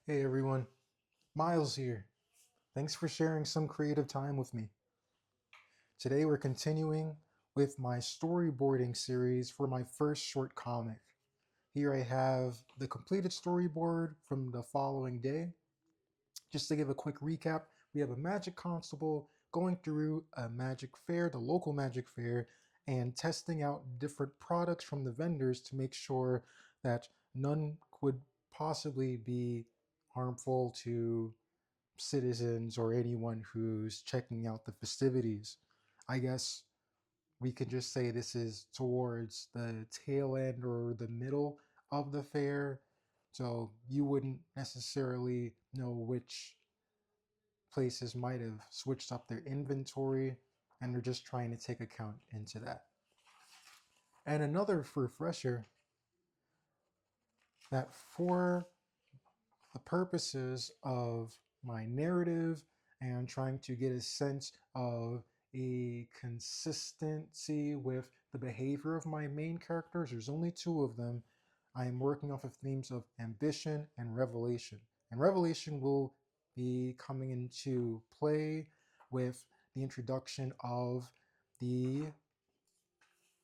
Hey everyone, Miles here. Thanks for sharing some creative time with me. Today we're continuing with my storyboarding series for my first short comic. Here I have the completed storyboard from the following day. Just to give a quick recap, we have a magic constable going through a magic fair, the local magic fair, and testing out different products from the vendors to make sure that none would possibly be harmful to citizens or anyone who's checking out the festivities. I guess we could just say this is towards the tail end or the middle of the fair. So you wouldn't necessarily know which places might have switched up their inventory, and they're just trying to take account into that. And another refresher that for the purposes of my narrative and trying to get a sense of a consistency with the behavior of my main characters, there's only two of them. I am working off of themes of ambition and revelation. And revelation will be coming into play with the introduction of the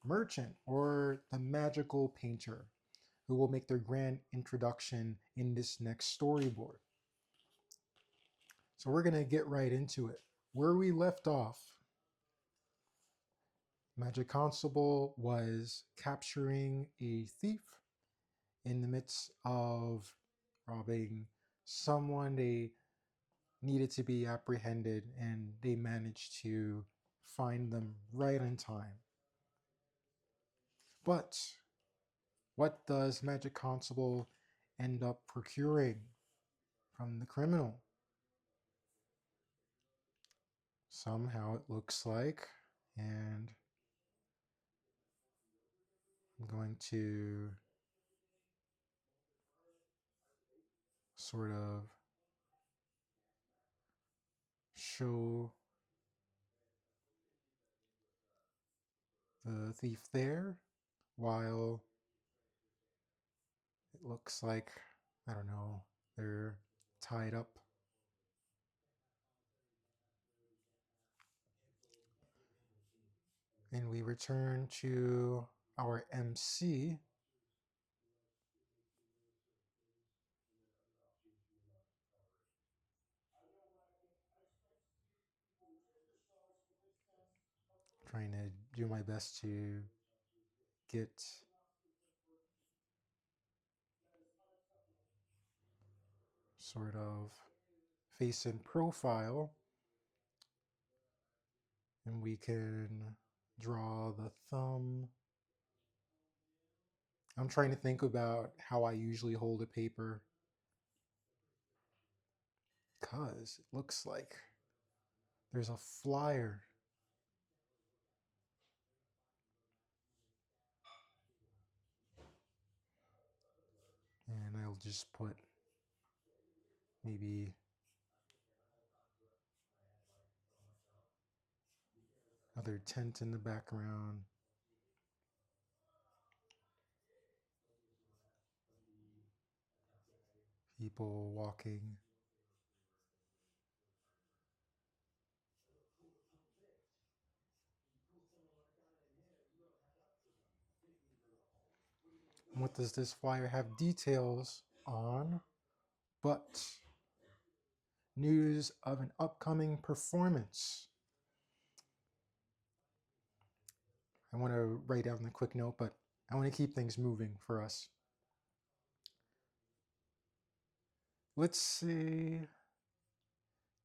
merchant or the magical painter who will make their grand introduction in this next storyboard. So we're going to get right into it. Where we left off, Magic Constable was capturing a thief in the midst of robbing someone. They needed to be apprehended and they managed to find them right in time. But what does Magic Constable end up procuring from the criminal? Somehow it looks like, and I'm going to sort of show the thief there while it looks like, I don't know, they're tied up. And we return to our MC. Trying to do my best to get sort of face and profile, and we can draw the thumb. I'm trying to think about how I usually hold a paper because it looks like there's a flyer, and I'll just put maybe other tent in the background. People walking. What does this flyer have details on? But news of an upcoming performance. I want to write down a quick note, but I want to keep things moving for us. Let's say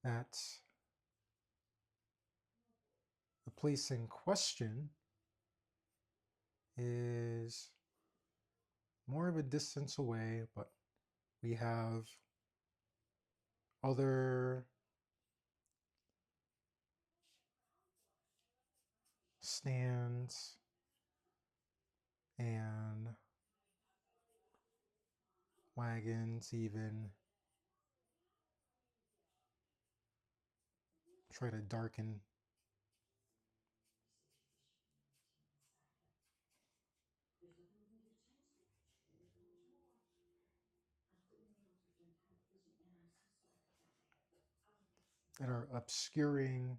that the place in question is more of a distance away, but we have other stands and wagons, even try to darken. that are obscuring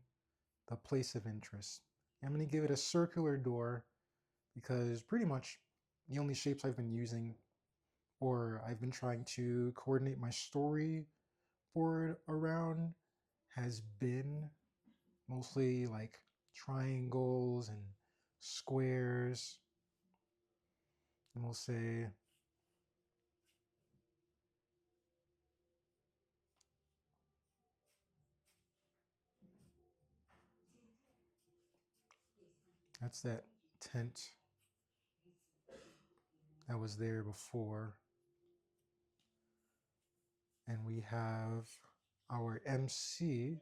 the place of interest. I'm going to give it a circular door because pretty much the only shapes I've been using or I've been trying to coordinate my story board around has been mostly like triangles and squares. And we'll say that's that tent that was there before. And we have our MC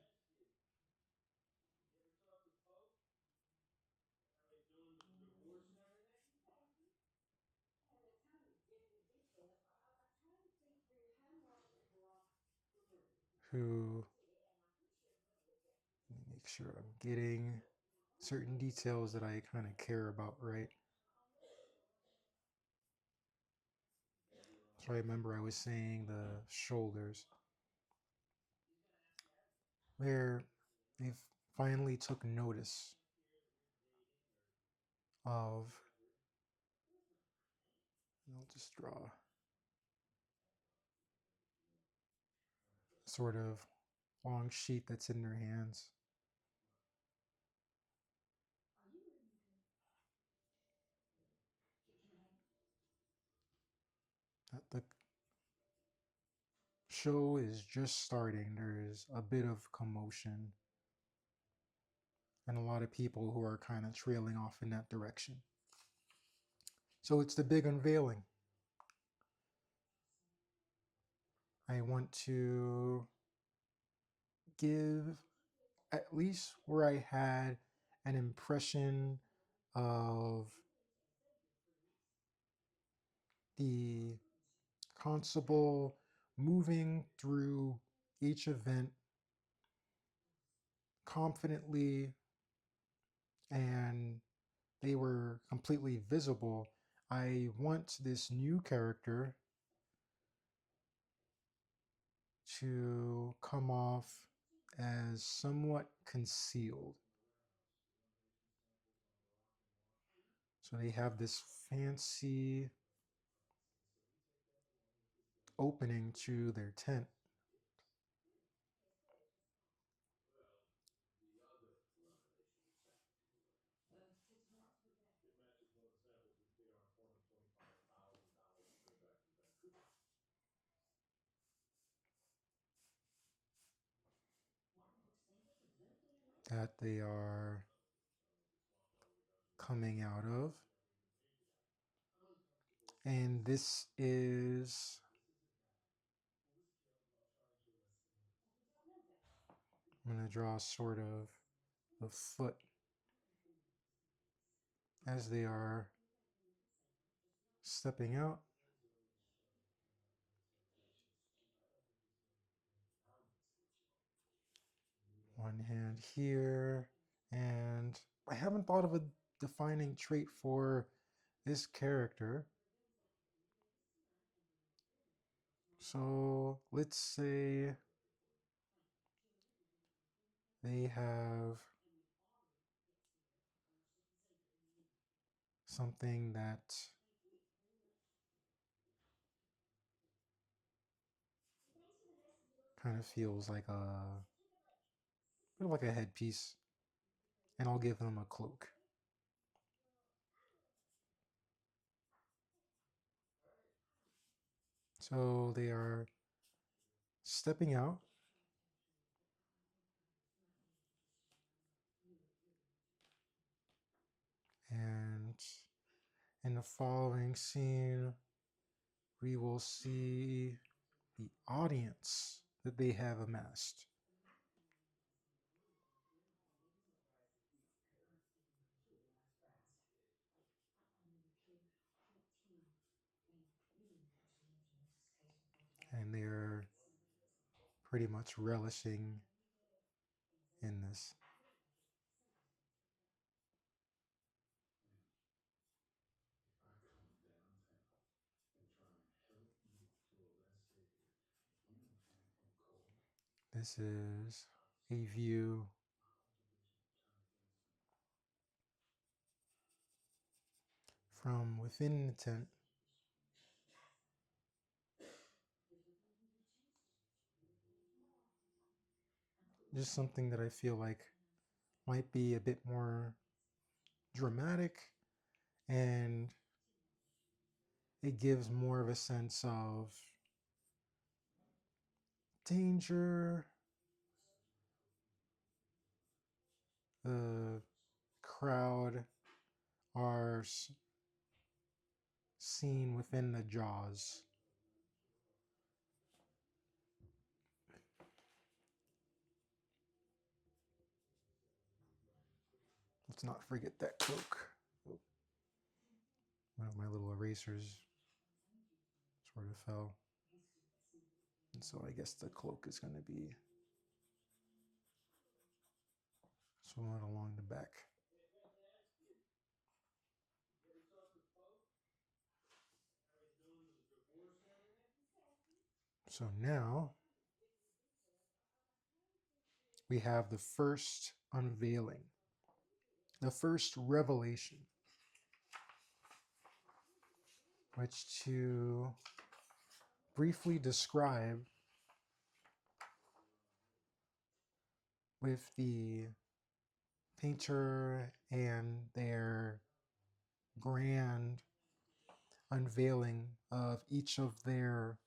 who, let me make sure I'm getting certain details that I kind of care about, right? So I remember I was saying the shoulders, where they finally took notice of, I'll just draw sort of long sheet that's in their hands. That the show is just starting. There's a bit of commotion and a lot of people who are kind of trailing off in that direction. So it's the big unveiling. I want to give at least where I had an impression of the constable moving through each event confidently, and they were completely visible. I want this new character to come off as somewhat concealed. So they have this fancy opening to their tent. That they are coming out of. And this is, I'm going to draw sort of the foot as they are stepping out. One hand here. And I haven't thought of a defining trait for this character. So let's say they have something that kind of feels like like a headpiece, and I'll give them a cloak. So they are stepping out, and in the following scene, we will see the audience that they have amassed. And they're pretty much relishing in this. This is a view from within the tent, just something that I feel like might be a bit more dramatic, and it gives more of a sense of danger. The crowd are seen within the jaws. Let's not forget that cloak. Oh, one of my little erasers sort of fell. And so I guess the cloak is going to be somewhat along the back. So now we have the first unveiling, the first revelation, which to briefly describe with the painter and their grand unveiling of each of their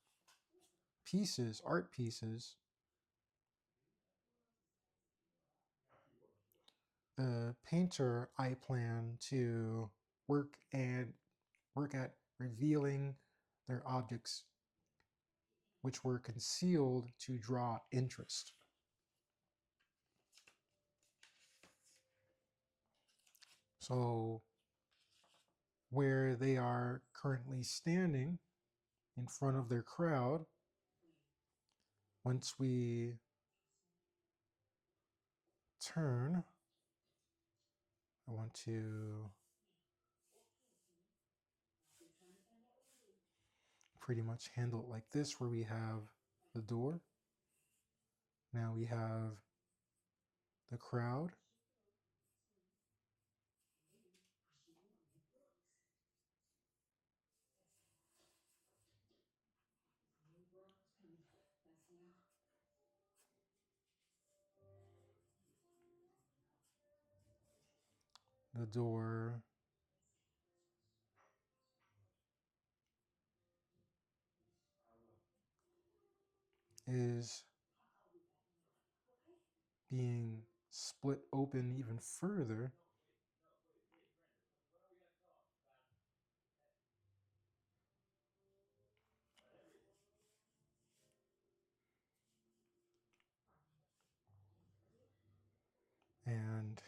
pieces, art pieces, the painter, I plan to work at revealing their objects which were concealed to draw interest. So where they are currently standing in front of their crowd, once we turn, I want to pretty much handle it like this, where we have the door. Now we have the crowd. The door is being split open even further. And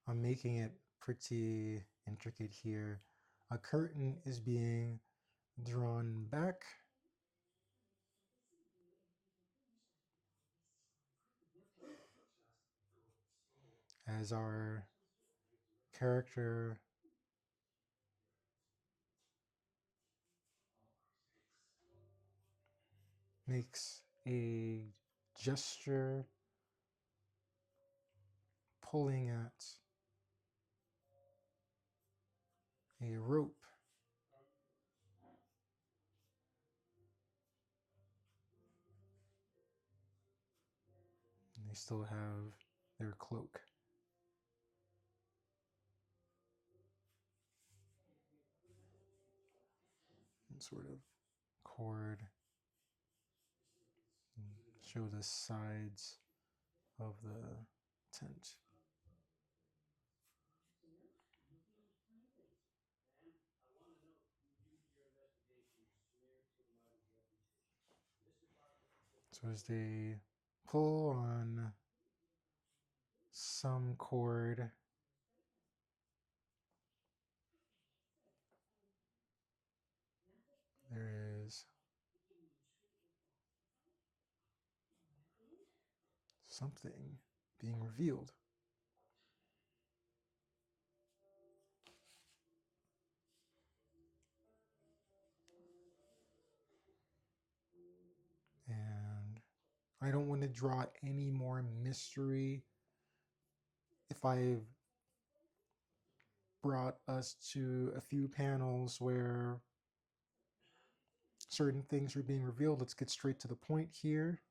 I'm making it pretty intricate here. A curtain is being drawn back as our character makes a gesture pulling at a rope. And they still have their cloak. And sort of cord and show the sides of the tent. So as they pull on some cord, there is something being revealed. And I don't want to draw any more mystery. If I've brought us to a few panels where certain things are being revealed, let's get straight to the point here.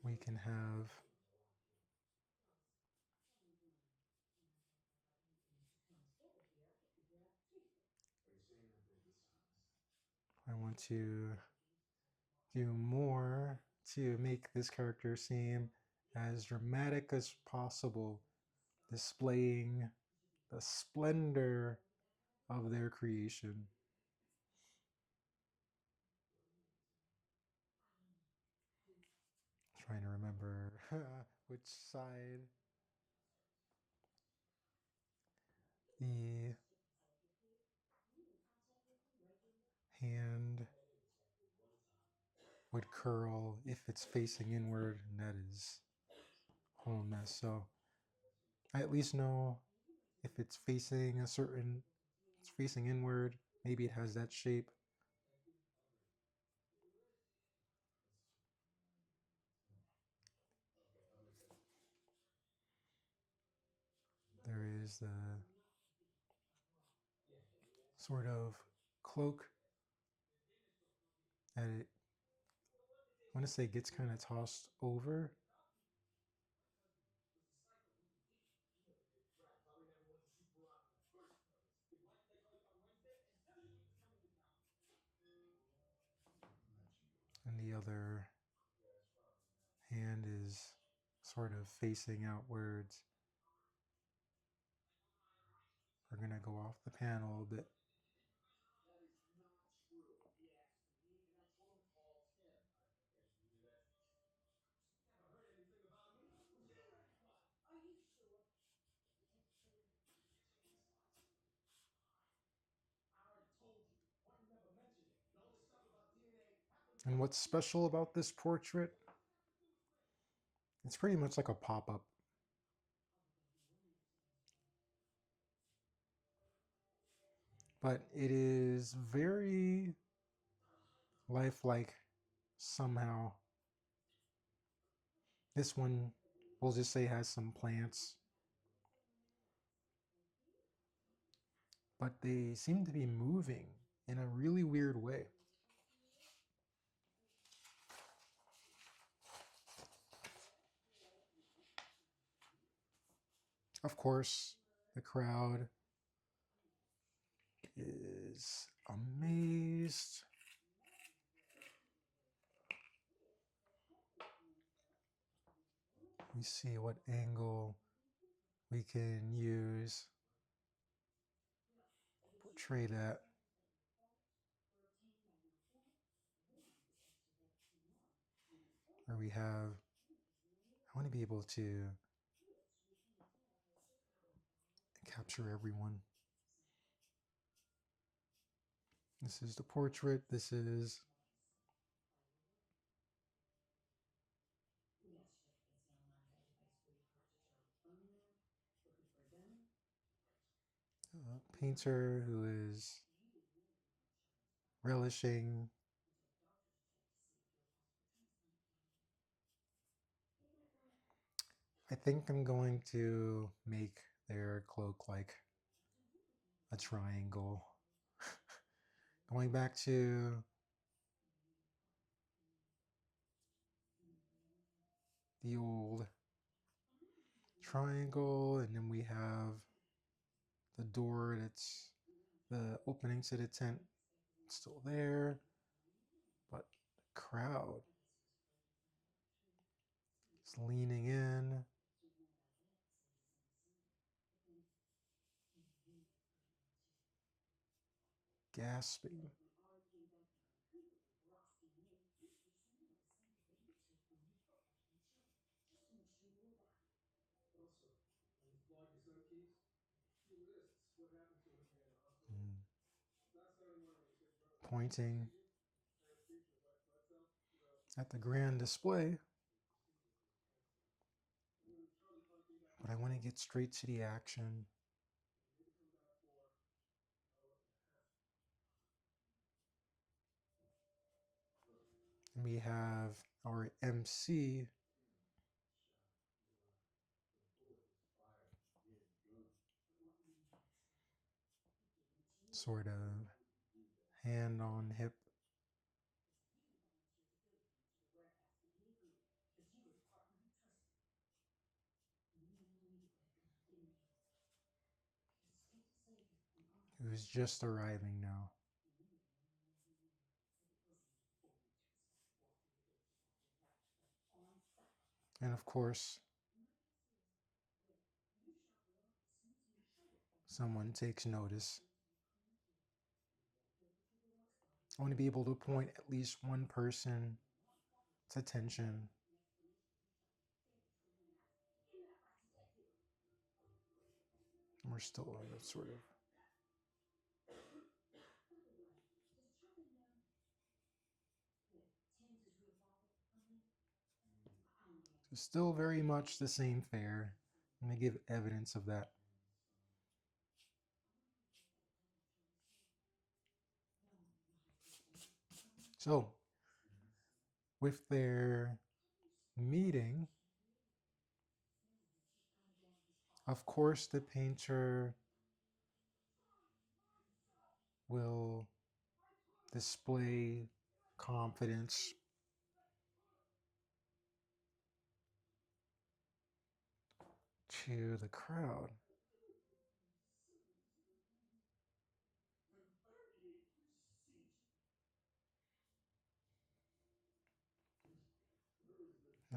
We can have I want to do more to make this character seem as dramatic as possible, displaying the splendor of their creation. Trying to remember which side the hand would curl if it's facing inward, and that is a whole mess. So I at least know if it's facing a certain, it's facing inward, maybe it has that shape. There is the sort of cloak that it, I want to say, gets kind of tossed over. And the other hand is sort of facing outwards. We're going to go off the panel a bit. And what's special about this portrait? It's pretty much like a pop up. But it is very lifelike somehow. This one, we'll just say, has some plants, but they seem to be moving in a really weird way. Of course, the crowd is amazed. We see what angle we can use to portray that. Where we have, I want to be able to capture everyone. This is the portrait. This is a painter who is relishing I think I'm going to make their cloak like a triangle. Going back to the old triangle, and then we have the door that's the opening to the tent still there, but the crowd is leaning in, gasping. Mm. pointing at the grand display, but I want to get straight to the action. And we have our MC sort of hand on hip. Who's just arriving now. And of course, someone takes notice. I want to be able to point at least one person's attention. We're still on the sort of still very much the same fare. I'm going to give evidence of that. So, with their meeting, of course, the painter will display confidence to the crowd.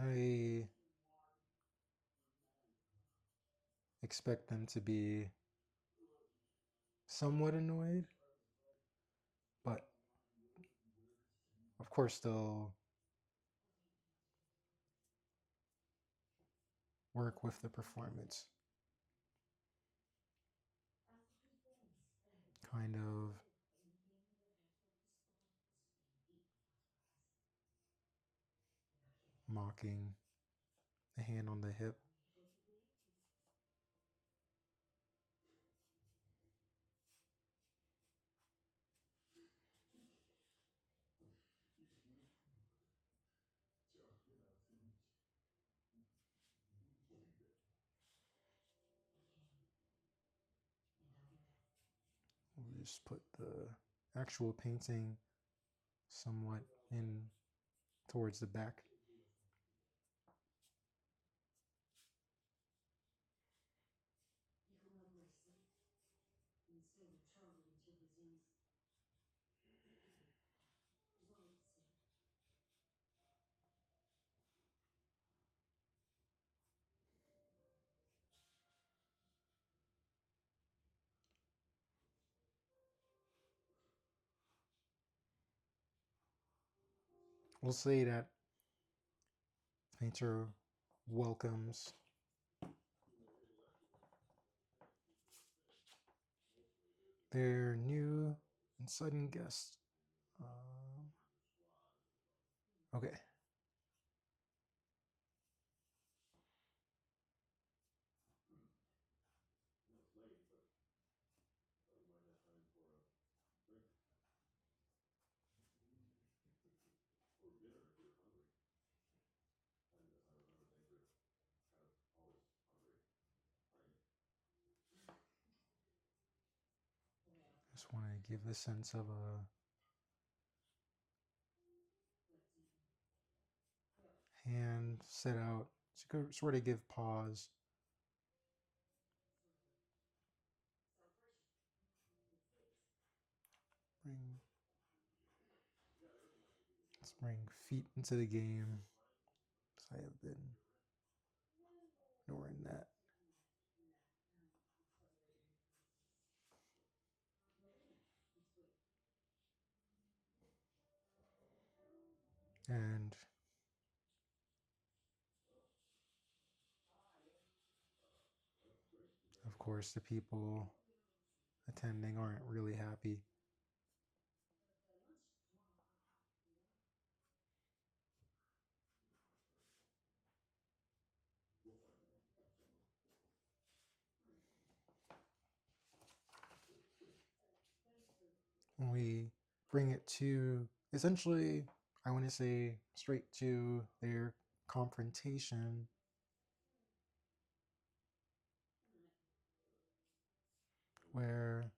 I expect them to be somewhat annoyed, but of course they'll work with the performance. Kind of mocking the hand on the hip. We'll just put the actual painting somewhat in towards the back. We'll say that painter welcomes their new and sudden guest. Okay. Just want to give a sense of a hand set out to sort of give pause. Bring, let's bring feet into the game. I have been ignoring that. And of course, the people attending aren't really happy. we bring it to essentially, I want to say, straight to their confrontation, where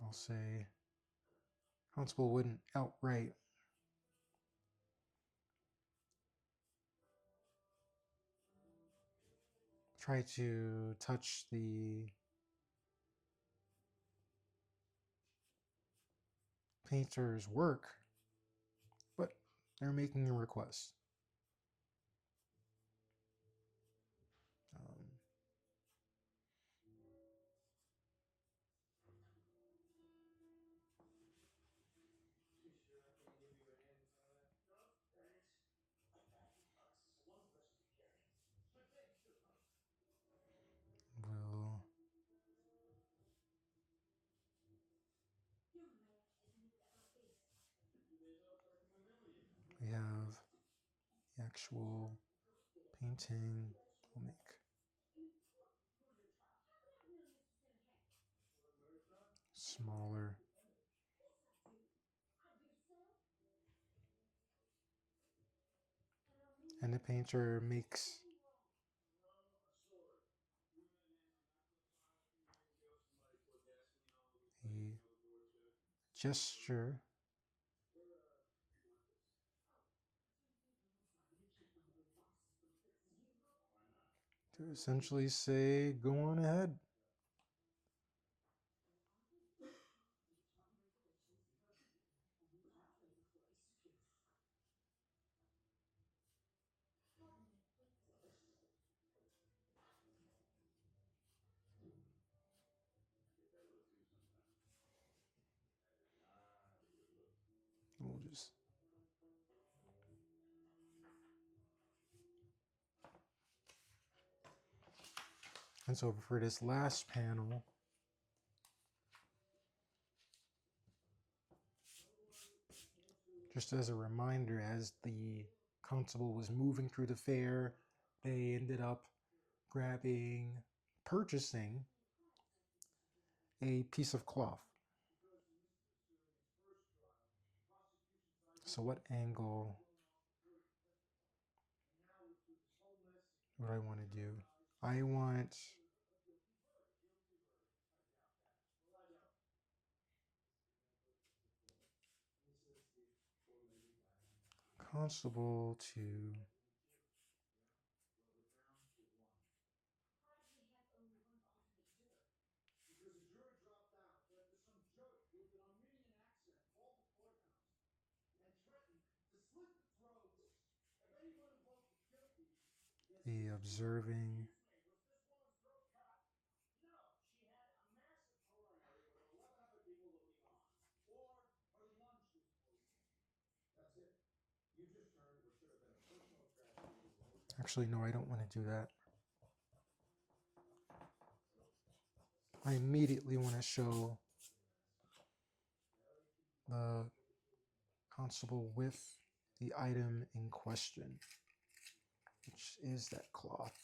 I'll say Constable wouldn't outright try to touch the painter's work, but they're making a request. Um, we'll we have the actual painting. We'll make smaller, and the painter makes a gesture to essentially say, go on ahead. We'll just and so for this last panel, just as a reminder, as the constable was moving through the fair, they ended up purchasing a piece of cloth. So what angle would I want to do? I want constable to be observing actually no, I don't want to do that. I immediately want to show the constable with the item in question, which is that cloth.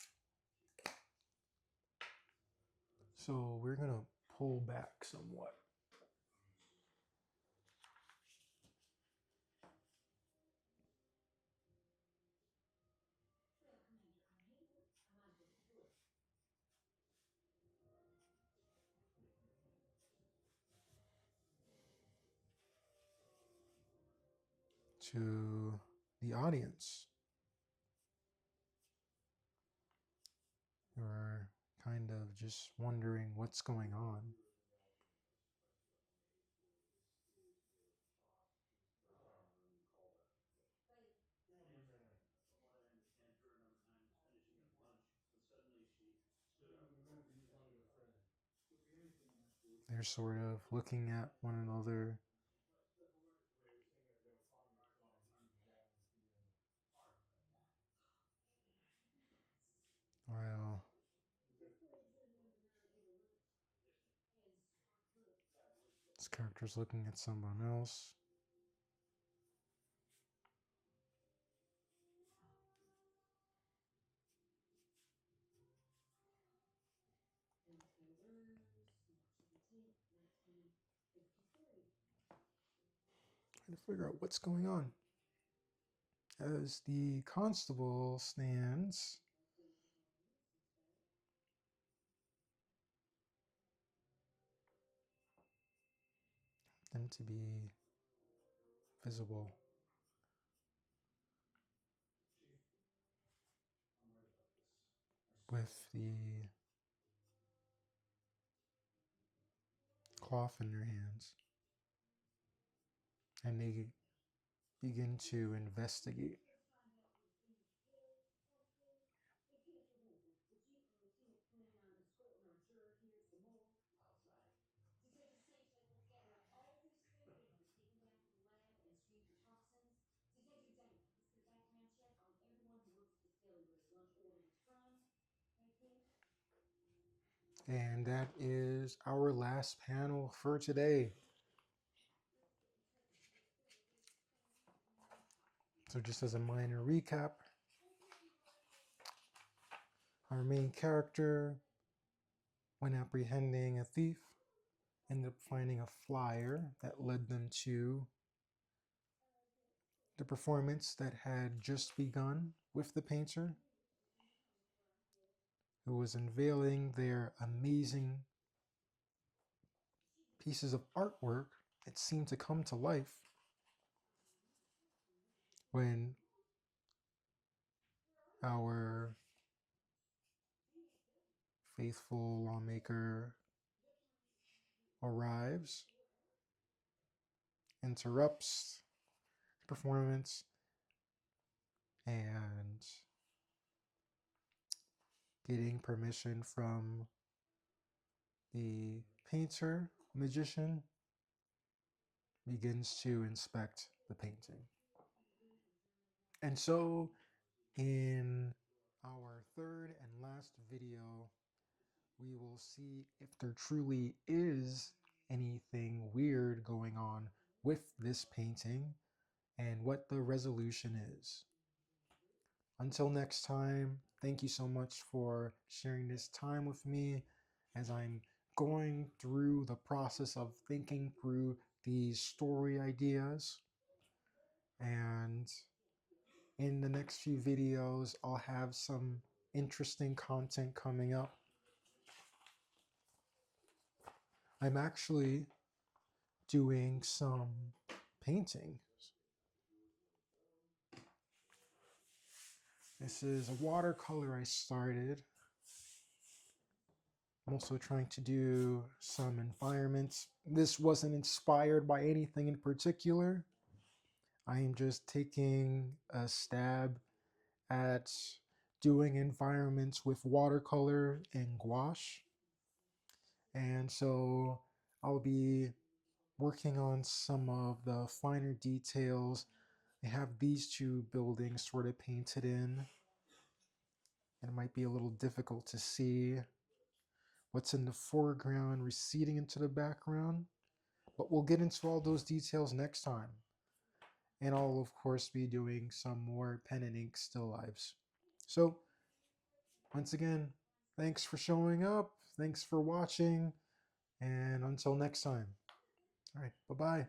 So we're going to pull back somewhat. To the audience who are kind of just wondering what's going on. They're sort of looking at one another. While this character's looking at someone else. Trying to figure out what's going on. As the constable stands, them to be visible with the cloth in their hands, and they begin to investigate. And that is our last panel for today. So just as a minor recap, our main character, when apprehending a thief, ended up finding a flyer that led them to the performance that had just begun with the painter, who was unveiling their amazing pieces of artwork that seemed to come to life when our faithful lawmaker arrives, interrupts the performance, and getting permission from the painter, magician, begins to inspect the painting. And so, in our third and last video, we will see if there truly is anything weird going on with this painting and what the resolution is. Until next time, thank you so much for sharing this time with me as I'm going through the process of thinking through these story ideas. And in the next few videos, I'll have some interesting content coming up. I'm actually doing some painting. This is a watercolor I started. I'm also trying to do some environments. This wasn't inspired by anything in particular. I am just taking a stab at doing environments with watercolor and gouache. And so I'll be working on some of the finer details. I have these two buildings sort of painted in. And it might be a little difficult to see what's in the foreground receding into the background. But we'll get into all those details next time. And I'll, of course, be doing some more pen and ink still lives. So, once again, thanks for showing up. Thanks for watching. And until next time. All right, bye-bye.